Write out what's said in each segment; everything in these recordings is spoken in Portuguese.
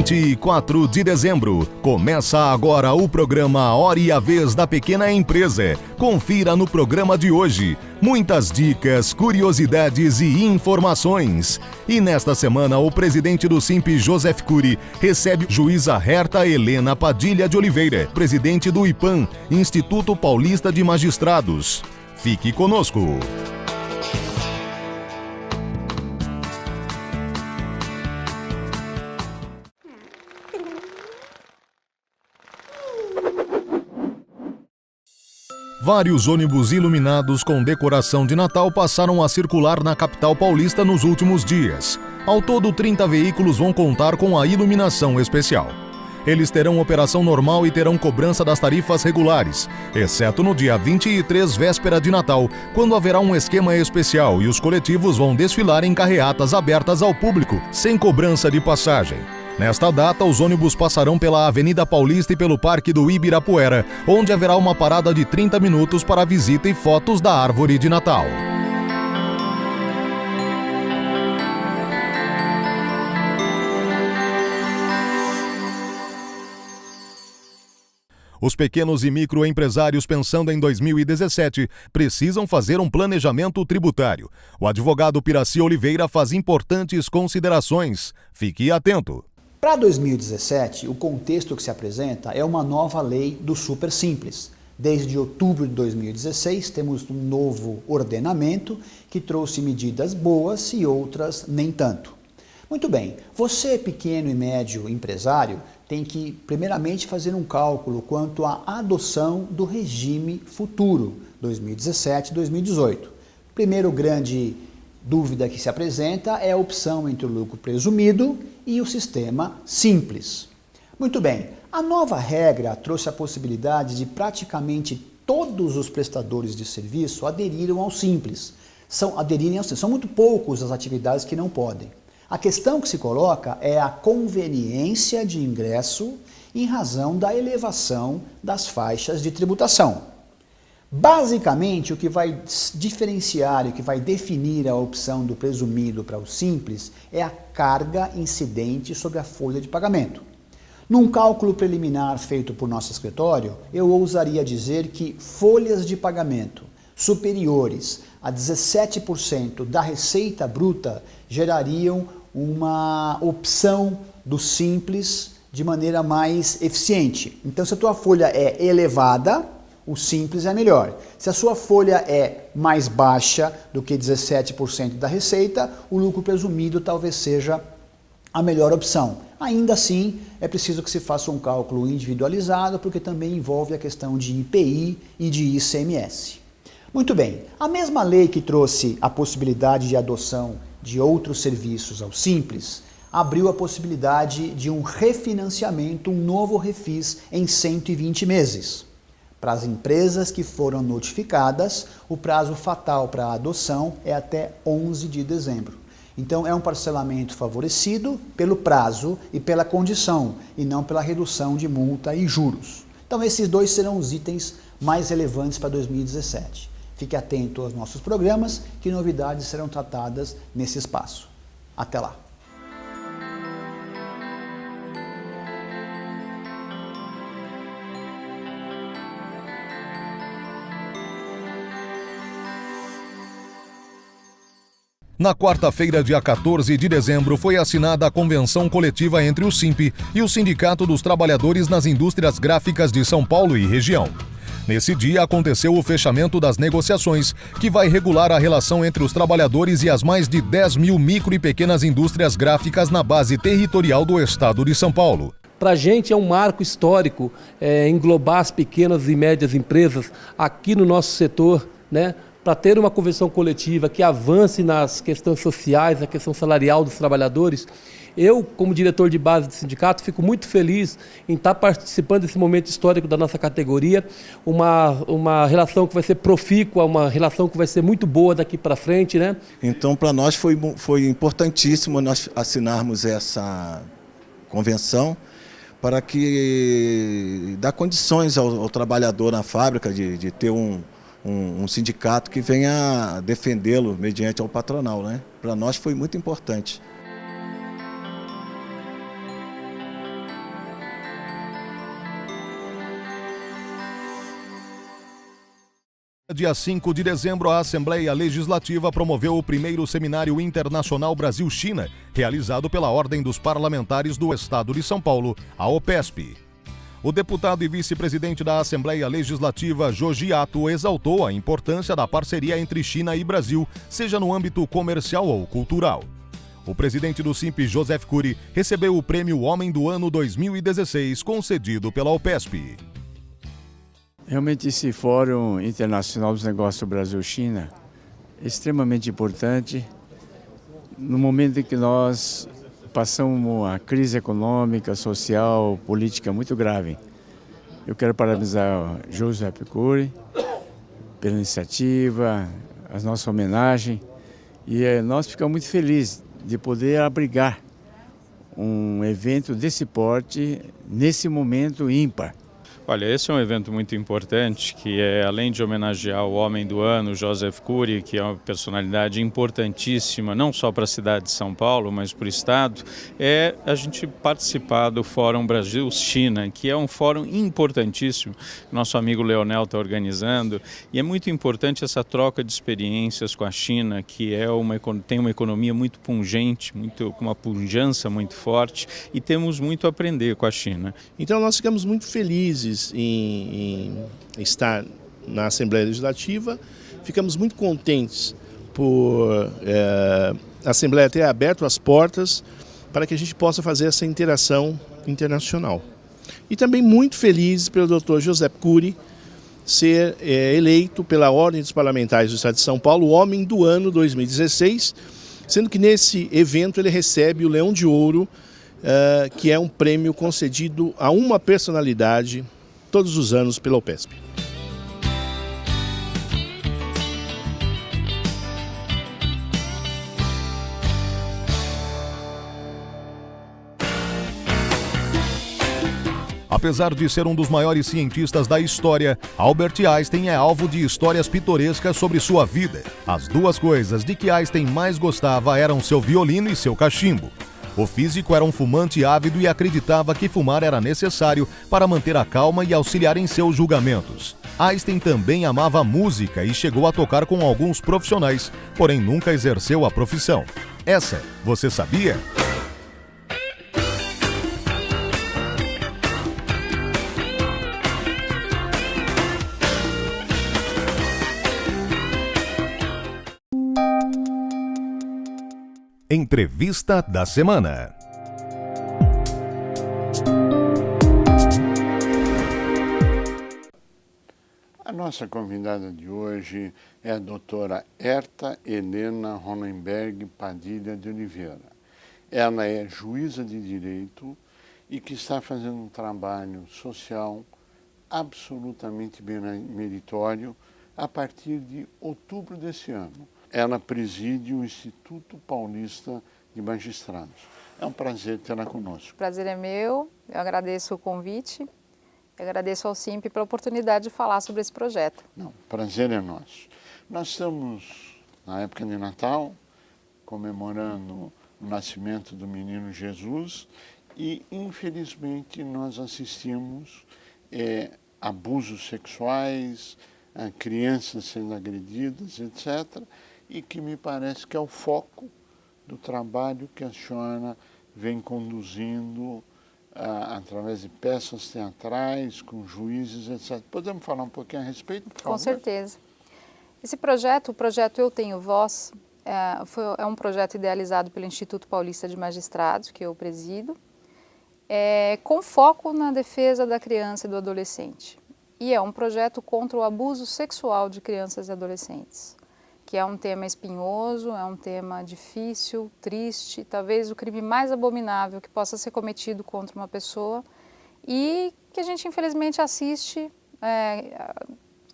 24 de dezembro. Começa agora o programa Hora e a Vez da Pequena Empresa. Confira no programa de hoje muitas dicas, curiosidades e informações. E nesta semana, o presidente do Simp, Joseph Cury, recebe juíza Herta Helena Padilha de Oliveira, presidente do IPAM, Instituto Paulista de Magistrados. Fique conosco. Vários ônibus iluminados com decoração de Natal passaram a circular na capital paulista nos últimos dias. Ao todo, 30 veículos vão contar com a iluminação especial. Eles terão operação normal e terão cobrança das tarifas regulares, exceto no dia 23, véspera de Natal, quando haverá um esquema especial e os coletivos vão desfilar em carreatas abertas ao público, sem cobrança de passagem. Nesta data, os ônibus passarão pela Avenida Paulista e pelo Parque do Ibirapuera, onde haverá uma parada de 30 minutos para visita e fotos da árvore de Natal. Os pequenos e microempresários pensando em 2017 precisam fazer um planejamento tributário. O advogado Piraci Oliveira faz importantes considerações. Fique atento. Para 2017, o contexto que se apresenta é uma nova lei do Super Simples. Desde outubro de 2016, temos um novo ordenamento que trouxe medidas boas e outras nem tanto. Muito bem, você pequeno e médio empresário tem que primeiramente fazer um cálculo quanto à adoção do regime futuro 2017-2018. Primeiro grande dúvida que se apresenta é a opção entre o lucro presumido e o sistema simples. Muito bem, a nova regra trouxe a possibilidade de praticamente todos os prestadores de serviço aderirem ao simples. São muito poucos as atividades que não podem. A questão que se coloca é a conveniência de ingresso em razão da elevação das faixas de tributação. Basicamente, o que vai diferenciar e o que vai definir a opção do presumido para o simples é a carga incidente sobre a folha de pagamento. Num cálculo preliminar feito por nosso escritório, eu ousaria dizer que folhas de pagamento superiores a 17% da receita bruta gerariam uma opção do simples de maneira mais eficiente. Então, se a tua folha é elevada, o simples é melhor. Se a sua folha é mais baixa do que 17% da receita, o lucro presumido talvez seja a melhor opção. Ainda assim, é preciso que se faça um cálculo individualizado, porque também envolve a questão de IPI e de ICMS. Muito bem, a mesma lei que trouxe a possibilidade de adoção de outros serviços ao simples, abriu a possibilidade de um refinanciamento, um novo refis em 120 meses. Para as empresas que foram notificadas, o prazo fatal para a adoção é até 11 de dezembro. Então, é um parcelamento favorecido pelo prazo e pela condição, e não pela redução de multa e juros. Então, esses dois serão os itens mais relevantes para 2017. Fique atento aos nossos programas, que novidades serão tratadas nesse espaço. Até lá! Na quarta-feira, dia 14 de dezembro, foi assinada a convenção coletiva entre o Simp e o Sindicato dos Trabalhadores nas Indústrias Gráficas de São Paulo e região. Nesse dia, aconteceu o fechamento das negociações, que vai regular a relação entre os trabalhadores e as mais de 10 mil micro e pequenas indústrias gráficas na base territorial do estado de São Paulo. Para a gente é um marco histórico englobar as pequenas e médias empresas aqui no nosso setor, né? Para ter uma convenção coletiva que avance nas questões sociais, na questão salarial dos trabalhadores. Eu, como diretor de base do sindicato, fico muito feliz em estar participando desse momento histórico da nossa categoria, uma relação que vai ser profícua, uma relação que vai ser muito boa daqui para frente, né? Então, para nós foi importantíssimo nós assinarmos essa convenção para que dá condições ao trabalhador na fábrica de ter um sindicato que venha defendê-lo mediante ao patronal, né? Para nós foi muito importante. Dia 5 de dezembro, a Assembleia Legislativa promoveu o primeiro Seminário Internacional Brasil-China, realizado pela Ordem dos Parlamentares do Estado de São Paulo, a OPESP. O deputado e vice-presidente da Assembleia Legislativa, Jorge Atto, exaltou a importância da parceria entre China e Brasil, seja no âmbito comercial ou cultural. O presidente do SINP, Joseph Cury, recebeu o Prêmio Homem do Ano 2016, concedido pela OPESP. Realmente esse Fórum Internacional dos Negócios Brasil-China é extremamente importante no momento em que nós passamos uma crise econômica, social, política muito grave. Eu quero parabenizar o Joseph Cury pela iniciativa, a nossa homenagem, e nós ficamos muito felizes de poder abrigar um evento desse porte nesse momento ímpar. Olha, esse é um evento muito importante que além de homenagear o Homem do Ano, Joseph Cury, que é uma personalidade importantíssima, não só para a cidade de São Paulo, mas para o Estado, é a gente participar do Fórum Brasil-China, que é um fórum importantíssimo, que nosso amigo Leonel está organizando, e é muito importante essa troca de experiências com a China, que tem uma economia muito pungente, com uma pujança muito forte, e temos muito a aprender com a China. Então nós ficamos muito felizes em estar na Assembleia Legislativa, ficamos muito contentes por a Assembleia ter aberto as portas para que a gente possa fazer essa interação internacional. E também muito felizes pelo Dr. Joseph Cury ser eleito pela Ordem dos Parlamentares do Estado de São Paulo o Homem do Ano 2016, sendo que nesse evento ele recebe o Leão de Ouro, que é um prêmio concedido a uma personalidade todos os anos pela OPESP. Apesar de ser um dos maiores cientistas da história, Albert Einstein é alvo de histórias pitorescas sobre sua vida. As duas coisas de que Einstein mais gostava eram seu violino e seu cachimbo. O físico era um fumante ávido e acreditava que fumar era necessário para manter a calma e auxiliar em seus julgamentos. Einstein também amava a música e chegou a tocar com alguns profissionais, porém nunca exerceu a profissão. Essa, você sabia? Entrevista da semana. A nossa convidada de hoje é a doutora Herta Helena Ronenberg Padilha de Oliveira. Ela é juíza de direito e que está fazendo um trabalho social absolutamente meritório a partir de outubro desse ano. Ela preside o Instituto Paulista de Magistrados. É um prazer tê-la conosco. O prazer é meu, eu agradeço o convite, eu agradeço ao SINP pela oportunidade de falar sobre esse projeto. Não, o prazer é nosso. Nós estamos, na época de Natal, comemorando o nascimento do menino Jesus e, infelizmente, nós assistimos abusos sexuais, crianças sendo agredidas, etc., e que me parece que é o foco do trabalho que a senhora vem conduzindo através de peças teatrais, com juízes, etc. Podemos falar um pouquinho a respeito, por favor? Com certeza. Esse projeto, o projeto Eu Tenho Voz, é um projeto idealizado pelo Instituto Paulista de Magistrados, que eu presido, com foco na defesa da criança e do adolescente. E é um projeto contra o abuso sexual de crianças e adolescentes, que é um tema espinhoso, é um tema difícil, triste, talvez o crime mais abominável que possa ser cometido contra uma pessoa e que a gente infelizmente assiste,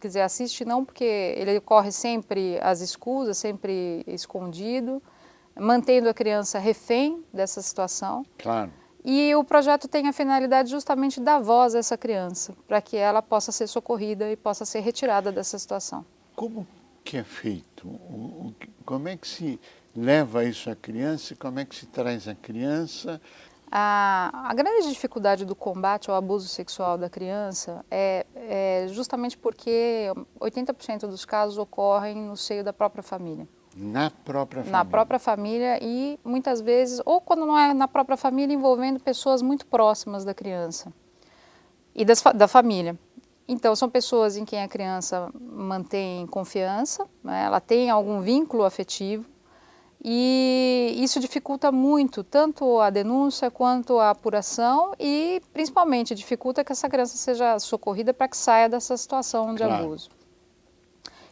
quer dizer, assiste não porque ele ocorre sempre às escusas, sempre escondido, mantendo a criança refém dessa situação. Claro. E o projeto tem a finalidade justamente de dar voz a essa criança, para que ela possa ser socorrida e possa ser retirada dessa situação. Como que é feito? Como é que se leva isso à criança e como é que se traz a criança? A grande dificuldade do combate ao abuso sexual da criança é justamente porque 80% dos casos ocorrem no seio da própria família. Na própria família? Na própria família e muitas vezes, ou quando não é na própria família, envolvendo pessoas muito próximas da criança e da família. Então, são pessoas em quem a criança mantém confiança, né? Ela tem algum vínculo afetivo e isso dificulta muito tanto a denúncia quanto a apuração e, principalmente, dificulta que essa criança seja socorrida para que saia dessa situação de abuso.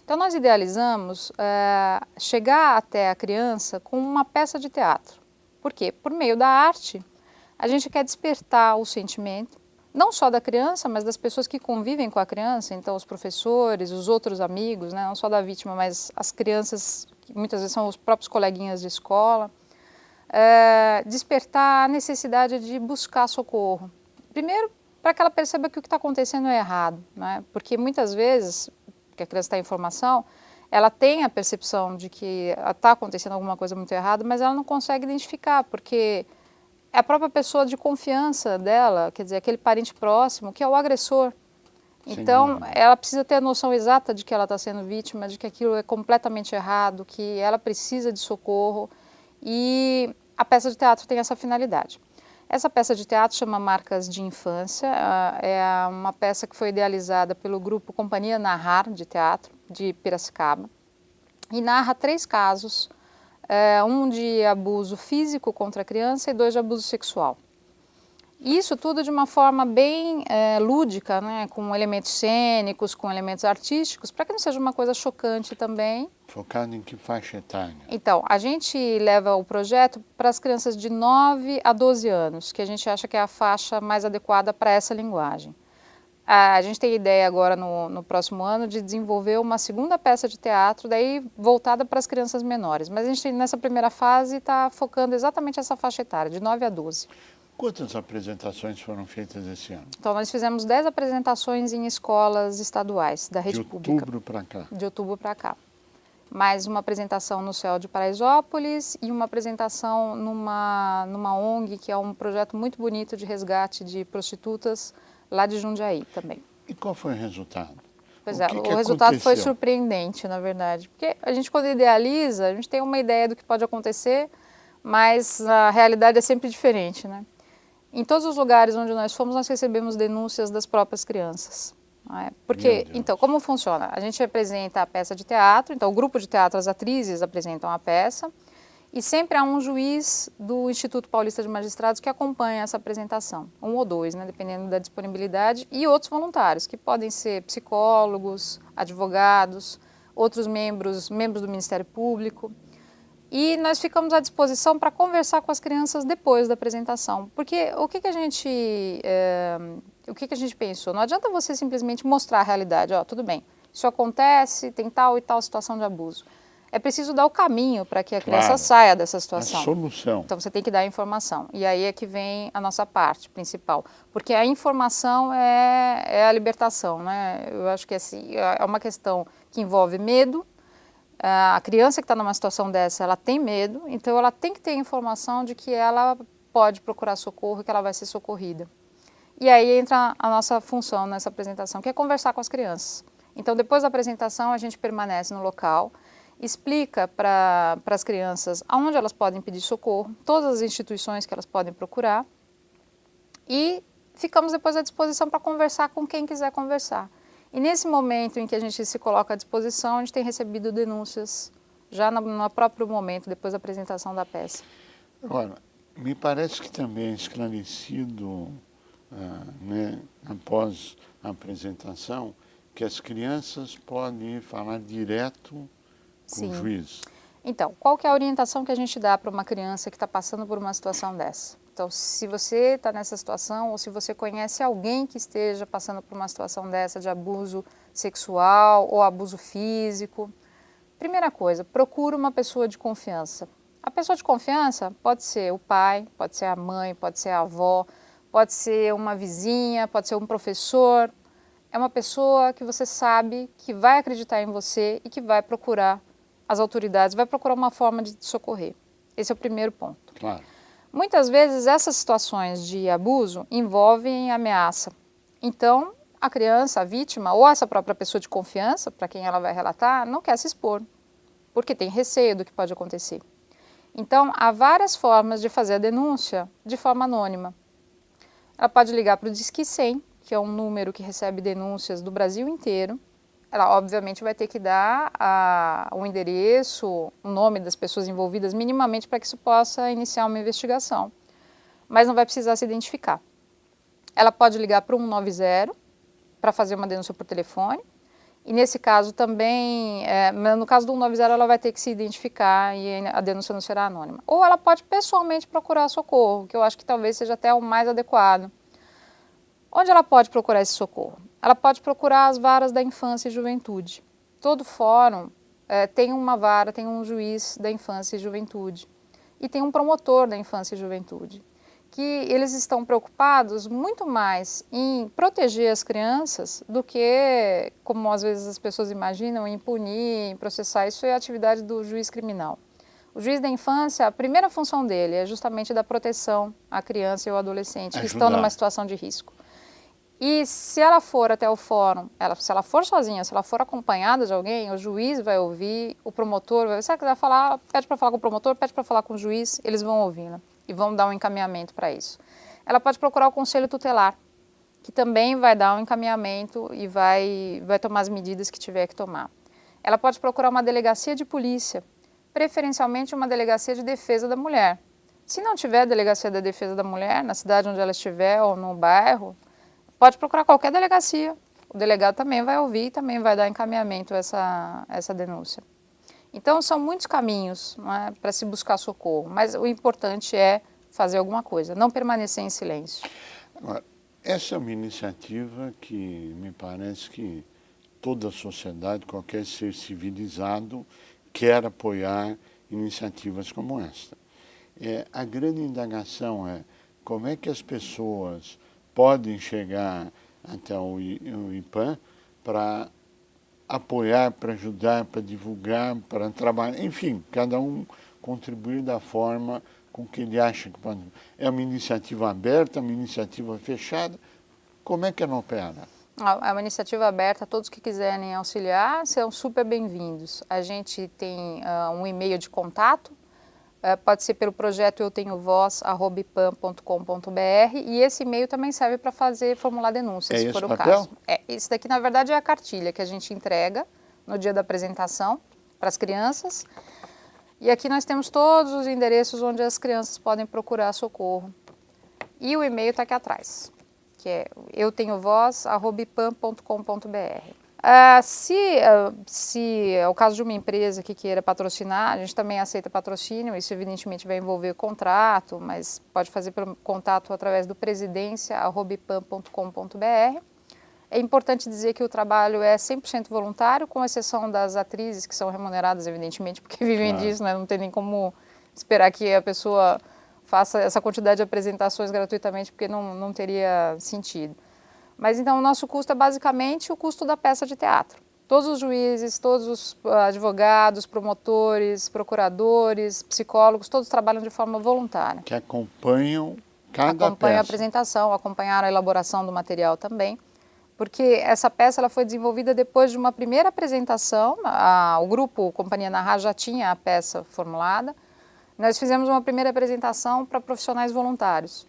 Então, nós idealizamos chegar até a criança com uma peça de teatro. Por quê? Por meio da arte, a gente quer despertar o sentimento, não só da criança, mas das pessoas que convivem com a criança, então os professores, os outros amigos, né? Não só da vítima, mas as crianças, que muitas vezes são os próprios coleguinhas de escola, despertar a necessidade de buscar socorro. Primeiro, para que ela perceba que o que está acontecendo é errado, né? Porque muitas vezes, que a criança está em formação, ela tem a percepção de que está acontecendo alguma coisa muito errada, mas ela não consegue identificar, porque é a própria pessoa de confiança dela, quer dizer, aquele parente próximo, que é o agressor. Então, ela precisa ter a noção exata de que ela está sendo vítima, de que aquilo é completamente errado, que ela precisa de socorro, e a peça de teatro tem essa finalidade. Essa peça de teatro chama Marcas de Infância, é uma peça que foi idealizada pelo grupo Companhia Narrar de Teatro, de Piracicaba, e narra 3 casos, um de abuso físico contra a criança e 2 de abuso sexual. Isso tudo de uma forma bem lúdica, né, com elementos cênicos, com elementos artísticos, para que não seja uma coisa chocante também. Focado em que faixa etária? Então, a gente leva o projeto para as crianças de 9 a 12 anos, que a gente acha que é a faixa mais adequada para essa linguagem. A gente tem ideia agora, no próximo ano, de desenvolver uma segunda peça de teatro, daí voltada para as crianças menores. Mas a gente, nessa primeira fase, está focando exatamente essa faixa etária, de 9 a 12. Quantas apresentações foram feitas esse ano? Então, nós fizemos 10 apresentações em escolas estaduais da rede pública. De outubro para cá? De outubro para cá. Mais uma apresentação no CEL de Paraisópolis e uma apresentação numa ONG, que é um projeto muito bonito de resgate de prostitutas, lá de Jundiaí também. E qual foi o resultado? Pois o resultado foi surpreendente, na verdade. Porque a gente, quando idealiza, a gente tem uma ideia do que pode acontecer, mas a realidade é sempre diferente, né? Em todos os lugares onde nós fomos, nós recebemos denúncias das próprias crianças. Porque, então, como funciona? A gente apresenta a peça de teatro, então o grupo de teatro, as atrizes apresentam a peça, e sempre há um juiz do Instituto Paulista de Magistrados que acompanha essa apresentação, 1 ou 2, né, dependendo da disponibilidade, e outros voluntários, que podem ser psicólogos, advogados, outros membros do Ministério Público. E nós ficamos à disposição para conversar com as crianças depois da apresentação. Porque o que a gente pensou? Não adianta você simplesmente mostrar a realidade. Ó, tudo bem, isso acontece, tem tal e tal situação de abuso. É preciso dar o caminho para que a criança saia dessa situação. A solução. Então, você tem que dar a informação. E aí é que vem a nossa parte principal. Porque a informação é a libertação, né? Eu acho que assim, é uma questão que envolve medo. A criança que está numa situação dessa, ela tem medo, então ela tem que ter informação de que ela pode procurar socorro e que ela vai ser socorrida. E aí entra a nossa função nessa apresentação, que é conversar com as crianças. Então, depois da apresentação, a gente permanece no local, explica para as crianças aonde elas podem pedir socorro, todas as instituições que elas podem procurar, e ficamos depois à disposição para conversar com quem quiser conversar. E nesse momento em que a gente se coloca à disposição, a gente tem recebido denúncias já no próprio momento, depois da apresentação da peça. Agora, me parece que também é esclarecido, né, após a apresentação, que as crianças podem falar direto com o juiz. Então, qual que é a orientação que a gente dá para uma criança que está passando por uma situação dessa? Então, se você está nessa situação ou se você conhece alguém que esteja passando por uma situação dessa de abuso sexual ou abuso físico, primeira coisa, procura uma pessoa de confiança. A pessoa de confiança pode ser o pai, pode ser a mãe, pode ser a avó, pode ser uma vizinha, pode ser um professor. É uma pessoa que você sabe que vai acreditar em você e que vai procurar as autoridades, vai procurar uma forma de te socorrer. Esse é o primeiro ponto. Claro. Muitas vezes essas situações de abuso envolvem ameaça. Então, a criança, a vítima ou essa própria pessoa de confiança, para quem ela vai relatar, não quer se expor, porque tem receio do que pode acontecer. Então, há várias formas de fazer a denúncia de forma anônima. Ela pode ligar para o Disque 100, que é um número que recebe denúncias do Brasil inteiro. Ela, obviamente, vai ter que dar o endereço, o nome das pessoas envolvidas, minimamente, para que isso possa iniciar uma investigação. Mas não vai precisar se identificar. Ela pode ligar para o 190 para fazer uma denúncia por telefone. E nesse caso também, no caso do 190, ela vai ter que se identificar e a denúncia não será anônima. Ou ela pode pessoalmente procurar socorro, que eu acho que talvez seja até o mais adequado. Onde ela pode procurar esse socorro? Ela pode procurar as varas da infância e juventude. Todo fórum tem uma vara, tem um juiz da infância e juventude. E tem um promotor da infância e juventude. Que eles estão preocupados muito mais em proteger as crianças do que, como às vezes as pessoas imaginam, em punir, em processar. Isso é a atividade do juiz criminal. O juiz da infância, a primeira função dele é justamente dar proteção à criança e ao adolescente que estão numa situação de risco. E se ela for até o fórum, se ela for sozinha, se ela for acompanhada de alguém, o juiz vai ouvir, o promotor vai ouvir. Se ela quiser falar, pede para falar com o promotor, pede para falar com o juiz, eles vão ouvi-la e vão dar um encaminhamento para isso. Ela pode procurar o conselho tutelar, que também vai dar um encaminhamento e vai tomar as medidas que tiver que tomar. Ela pode procurar uma delegacia de polícia, preferencialmente uma delegacia de defesa da mulher. Se não tiver delegacia da defesa da mulher, na cidade onde ela estiver ou no bairro, pode procurar qualquer delegacia. O delegado também vai ouvir e também vai dar encaminhamento a essa denúncia. Então, são muitos caminhos, não é, para se buscar socorro, mas o importante é fazer alguma coisa, não permanecer em silêncio. Agora, essa é uma iniciativa que me parece que toda a sociedade, qualquer ser civilizado, quer apoiar iniciativas como esta. A grande indagação é como é que as pessoas podem chegar até o IPAM para apoiar, para ajudar, para divulgar, para trabalhar, enfim, cada um contribuir da forma com que ele acha que pode. É uma iniciativa aberta, uma iniciativa fechada, como é que ela opera? É uma iniciativa aberta, todos que quiserem auxiliar são super bem-vindos. A gente tem um e-mail de contato, pode ser pelo projeto eutenhovoz@ipam.com.br e esse e-mail também serve para formular denúncias, se for o caso. Esse daqui, na verdade, é a cartilha que a gente entrega no dia da apresentação para as crianças. E aqui nós temos todos os endereços onde as crianças podem procurar socorro. E o e-mail está aqui atrás, que é eutenhovoz@ipam.com.br. Se é o caso de uma empresa que queira patrocinar, a gente também aceita patrocínio, isso evidentemente vai envolver contrato, mas pode fazer pelo contato através do presidencia@ipam.com.br. É importante dizer que o trabalho é 100% voluntário, com exceção das atrizes que são remuneradas, evidentemente, porque vivem disso, né? Não tem nem como esperar que a pessoa faça essa quantidade de apresentações gratuitamente, porque não teria sentido. Mas então o nosso custo é basicamente o custo da peça de teatro. Todos os juízes, todos os advogados, promotores, procuradores, psicólogos, todos trabalham de forma voluntária. Que acompanham cada peça. Acompanham a apresentação, acompanharam a elaboração do material também. Porque essa peça ela foi desenvolvida depois de uma primeira apresentação, o grupo Companhia Narrar já tinha a peça formulada. Nós fizemos uma primeira apresentação para profissionais voluntários.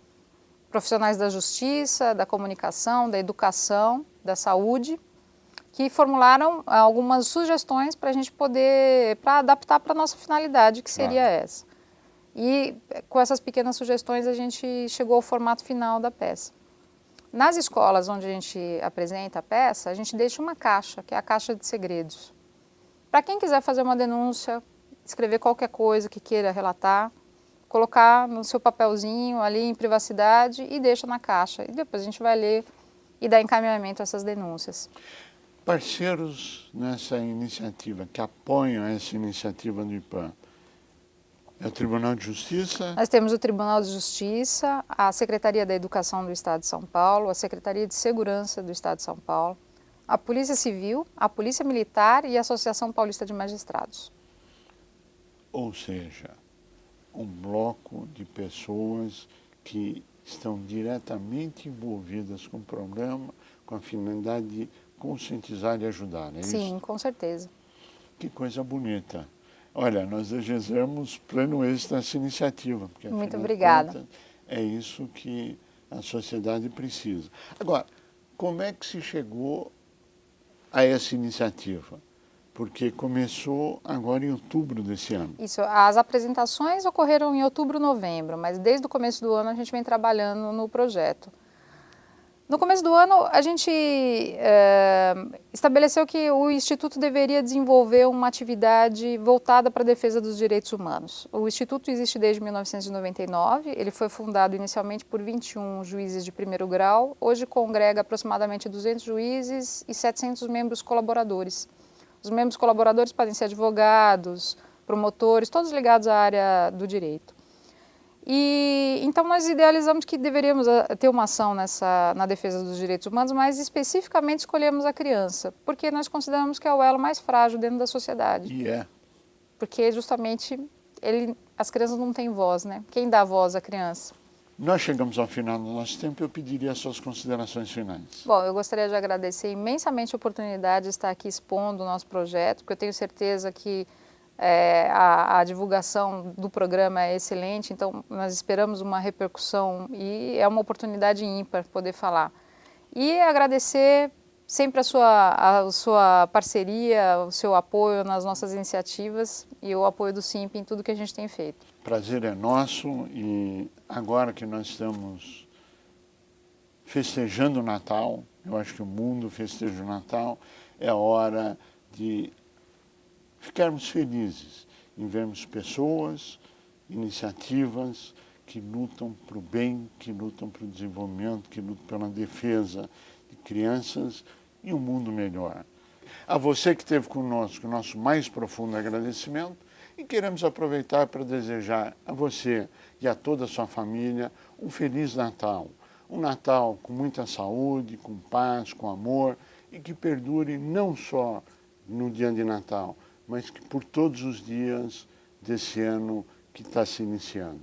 Profissionais da justiça, da comunicação, da educação, da saúde, que formularam algumas sugestões para a gente poder, para adaptar para a nossa finalidade, que seria essa. E com essas pequenas sugestões a gente chegou ao formato final da peça. Nas escolas onde a gente apresenta a peça, a gente deixa uma caixa, que é a caixa de segredos. Para quem quiser fazer uma denúncia, escrever qualquer coisa que queira relatar, colocar no seu papelzinho ali em privacidade e deixa na caixa. E depois a gente vai ler e dar encaminhamento a essas denúncias. Parceiros nessa iniciativa, que apoiam essa iniciativa do IPAM, é o Tribunal de Justiça? Nós temos o Tribunal de Justiça, a Secretaria da Educação do Estado de São Paulo, a Secretaria de Segurança do Estado de São Paulo, a Polícia Civil, a Polícia Militar e a Associação Paulista de Magistrados. Ou seja, um bloco de pessoas que estão diretamente envolvidas com o programa, com a finalidade de conscientizar e ajudar, é isso? Sim, com certeza. Que coisa bonita. Olha, nós desejamos pleno êxito nessa iniciativa. Porque, Muito afinal de obrigada. contas, é isso que a sociedade precisa. Agora, como é que se chegou a essa iniciativa? Porque começou agora em outubro desse ano. Isso, as apresentações ocorreram em outubro, novembro, mas desde o começo do ano a gente vem trabalhando no projeto. No começo do ano, a gente estabeleceu que o Instituto deveria desenvolver uma atividade voltada para a defesa dos direitos humanos. O Instituto existe desde 1999, ele foi fundado inicialmente por 21 juízes de primeiro grau, hoje congrega aproximadamente 200 juízes e 700 membros colaboradores. Os membros colaboradores podem ser advogados, promotores, todos ligados à área do direito. E então nós idealizamos que deveríamos ter uma ação na defesa dos direitos humanos, mas especificamente escolhemos a criança, porque nós consideramos que é o elo mais frágil dentro da sociedade. E é. Porque justamente as crianças não têm voz, né? Quem dá voz à criança? Nós chegamos ao final do nosso tempo, eu pediria as suas considerações finais. Bom, eu gostaria de agradecer imensamente a oportunidade de estar aqui expondo o nosso projeto, porque eu tenho certeza que a divulgação do programa é excelente, então nós esperamos uma repercussão e é uma oportunidade ímpar poder falar. E agradecer sempre a sua parceria, o seu apoio nas nossas iniciativas e o apoio do SINP em tudo que a gente tem feito. Prazer é nosso e agora que nós estamos festejando o Natal, eu acho que o mundo festeja o Natal, é hora de ficarmos felizes em vermos pessoas, iniciativas que lutam para o bem, que lutam para o desenvolvimento, que lutam pela defesa de crianças e um mundo melhor. A você que esteve conosco, o nosso mais profundo agradecimento e queremos aproveitar para desejar a você e a toda a sua família um Feliz Natal. Um Natal com muita saúde, com paz, com amor e que perdure não só no dia de Natal, mas que por todos os dias desse ano que está se iniciando.